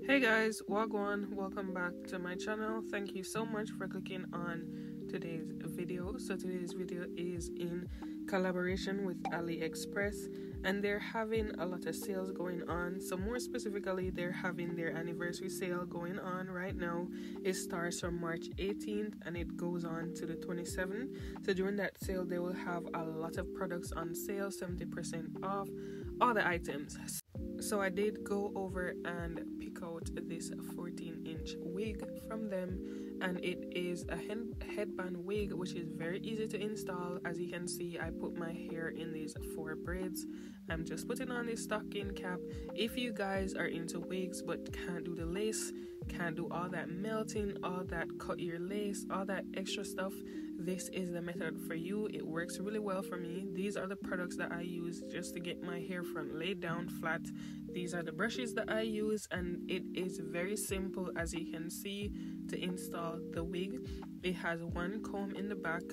Hey guys, wagwan, welcome back to my channel. Thank you so much for clicking on today's video. So today's video is in collaboration with AliExpress, and they're having a lot of sales going on. So more specifically, they're having their anniversary sale going on right now. It starts from March 18th and it goes on to the 27th. So during that sale, they will have a lot of products on sale, 70% off all the items. So I did go over and pick out this 14-inch wig from them, and it is a headband wig, which is very easy to install. As you can see, I put my hair in these 4 braids. I'm just putting on this stocking cap. If you guys are into wigs but can't do the lace, can't do all that melting, all that cut your lace, all that extra stuff, this is the method for you. It works really well for me. These are the products that I use just to get my hair front laid down flat. These are the brushes that I use, and it is very simple, as you can see, to install the wig. It has 1 comb in the back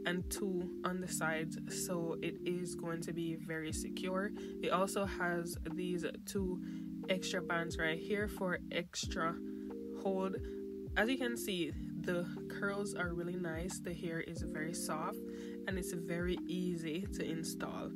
and 2 on the sides, so it is going to be very secure. It also has these 2 extra bands right here for extra hold. As you can see, the curls are really nice, the hair is very soft, and it's very easy to install.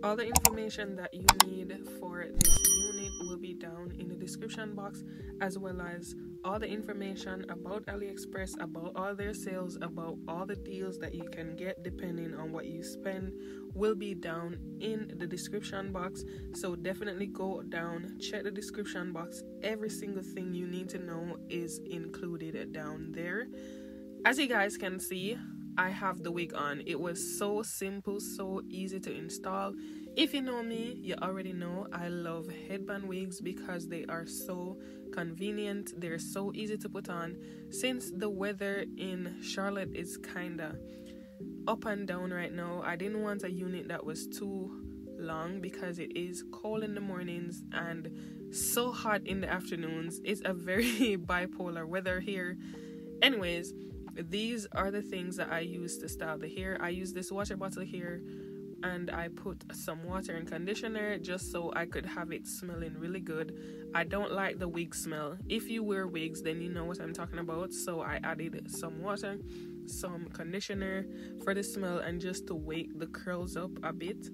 All the information that you need for this unit will be down in the description box, as well as all the information about AliExpress, about all their sales, about all the deals that you can get depending on what you spend, will be down in the description box. So definitely go down, check the description box. Every single thing you need to know is included down there. As you guys can see, I have the wig on. It was so simple, so easy to install. If you know me, you already know I love headband wigs because they are so convenient. They're so easy to put on. Since the weather in Charlotte is kinda up and down right now, I didn't want a unit that was too long because it is cold in the mornings and so hot in the afternoons. It's a very bipolar weather here. Anyways, these are the things that I use to style the hair. I use this water bottle here, and I put some water and conditioner just so I could have it smelling really good. I don't like the wig smell. If you wear wigs, then you know what I'm talking about. So I added some water, some conditioner for the smell, and just to wake the curls up a bit.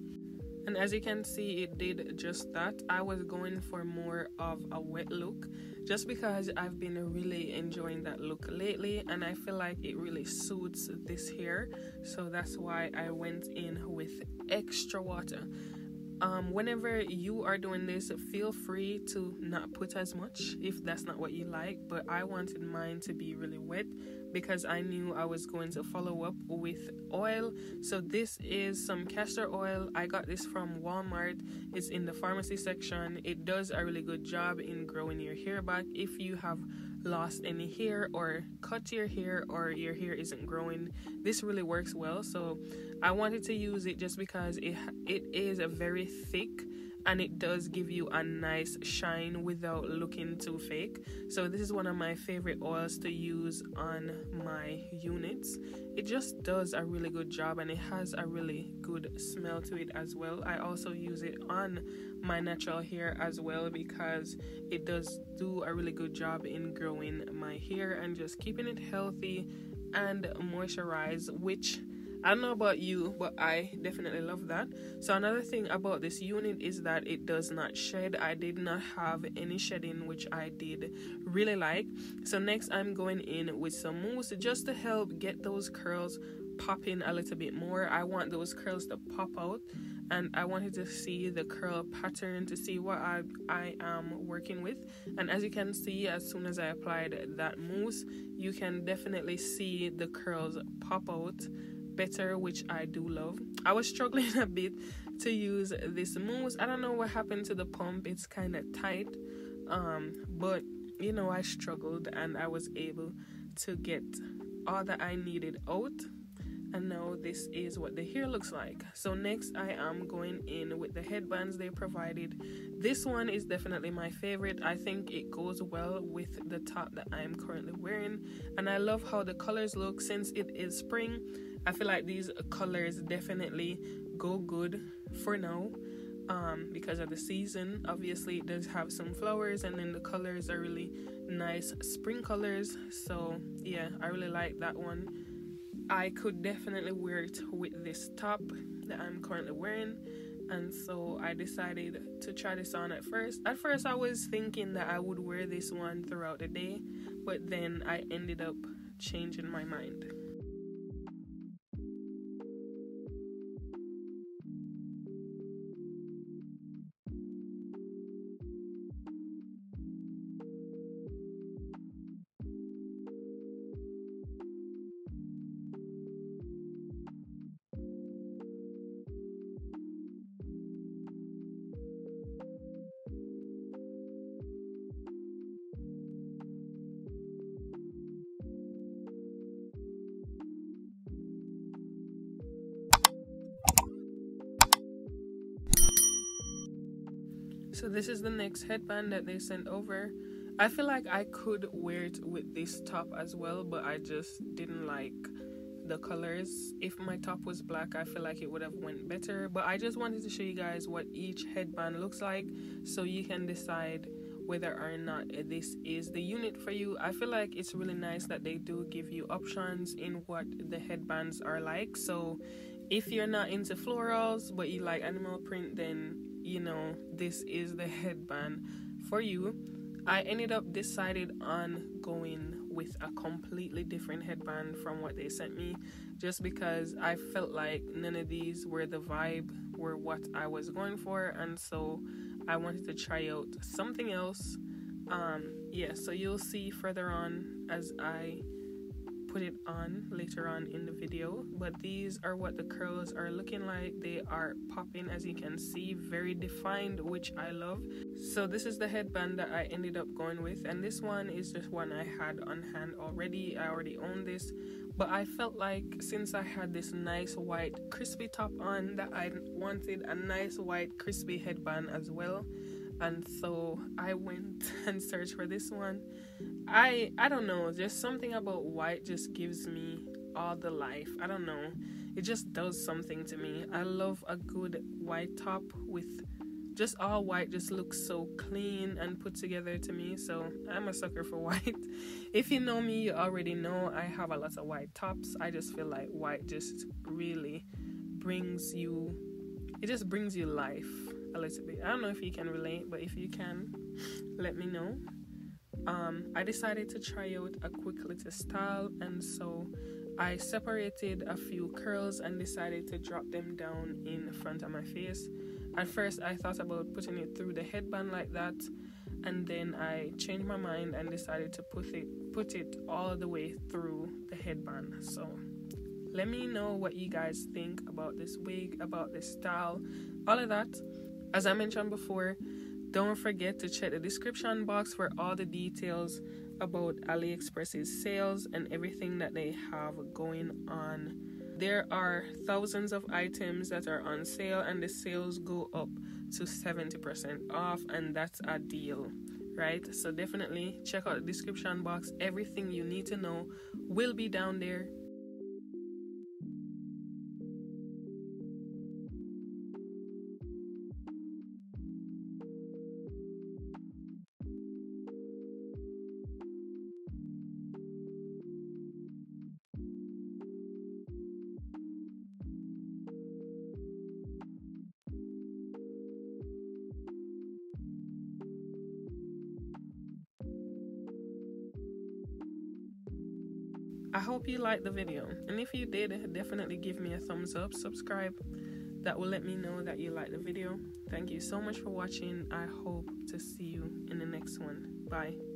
And as you can see, it did just that. I was going for more of a wet look just because I've been really enjoying that look lately, and I feel like it really suits this hair. So that's why I went in with extra water. Whenever you are doing this, feel free to not put as much if that's not what you like, but I wanted mine to be really wet because I knew I was going to follow up with oil. So this is some castor oil. I got this from Walmart. It's in the pharmacy section. It does a really good job in growing your hair back. If you have lost any hair or cut your hair or your hair isn't growing, this really works well. So I wanted to use it just because it is a very thick, and it does give you a nice shine without looking too fake. So this is one of my favorite oils to use on my units. It just does a really good job, and it has a really good smell to it as well. I also use it on my natural hair as well because it does do a really good job in growing my hair and just keeping it healthy and moisturized, which I don't know about you, but I definitely love that. So another thing about this unit is that it does not shed. I did not have any shedding, which I did really like. So next I'm going in with some mousse just to help get those curls popping a little bit more. I want those curls to pop out, and I wanted to see the curl pattern to see what I am working with. And as you can see, as soon as I applied that mousse, you can definitely see the curls pop out better, which I do love. I was struggling a bit to use this mousse. I don't know what happened to the pump. It's kind of tight, but you know, I struggled and I was able to get all that I needed out. And now this is what the hair looks like. So next I am going in with the headbands they provided. This one is definitely my favorite. I think it goes well with the top that I am currently wearing, and I love how the colors look. Since it is spring, I feel like these colors definitely go good for now. because of the season. Obviously it does have some flowers, and then the colors are really nice spring colors. So yeah, I really like that one. I could definitely wear it with this top that I'm currently wearing, and so I decided to try this on at first. At first I was thinking that I would wear this one throughout the day, but then I ended up changing my mind. So this is the next headband that they sent over. I feel like I could wear it with this top as well, but I just didn't like the colors. If my top was black, I feel like it would have went better, but I just wanted to show you guys what each headband looks like so you can decide whether or not this is the unit for you. I feel like it's really nice that they do give you options in what the headbands are like. So if you're not into florals but you like animal print, then you know this is the headband for you. I ended up decided on going with a completely different headband from what they sent me, just because I felt like none of these were the vibe, were what I was going for, and so I wanted to try out something else. Yeah, so you'll see further on as I put it on later on in the video, but these are what the curls are looking like. They are popping, as you can see, very defined, which I love. So this is the headband that I ended up going with, and this one is just one I had on hand already. I already own this, but I felt like since I had this nice white crispy top on, that I wanted a nice white crispy headband as well, and so I went and searched for this one. I don't know, just something about white just gives me all the life. I don't know, it just does something to me. I love a good white top with just all white. Just looks so clean and put together to me, so I'm a sucker for white. If you know me, you already know I have a lot of white tops. I just feel like white just really brings you, it just brings you life a little bit. I don't know if you can relate, but if you can, let me know. I decided to try out a quick little style, and so I separated a few curls and decided to drop them down in front of my face. At first I thought about putting it through the headband like that, and then I changed my mind and decided to put it all the way through the headband. So let me know what you guys think about this wig, about this style, all of that. As I mentioned before, don't forget to check the description box for all the details about AliExpress's sales and everything that they have going on. There are thousands of items that are on sale, and the sales go up to 70% off, and that's a deal, right? So definitely check out the description box. Everything you need to know will be down there. I hope you liked the video, and if you did, definitely give me a thumbs up, subscribe. That will let me know that you liked the video. Thank you so much for watching. I hope to see you in the next one. Bye.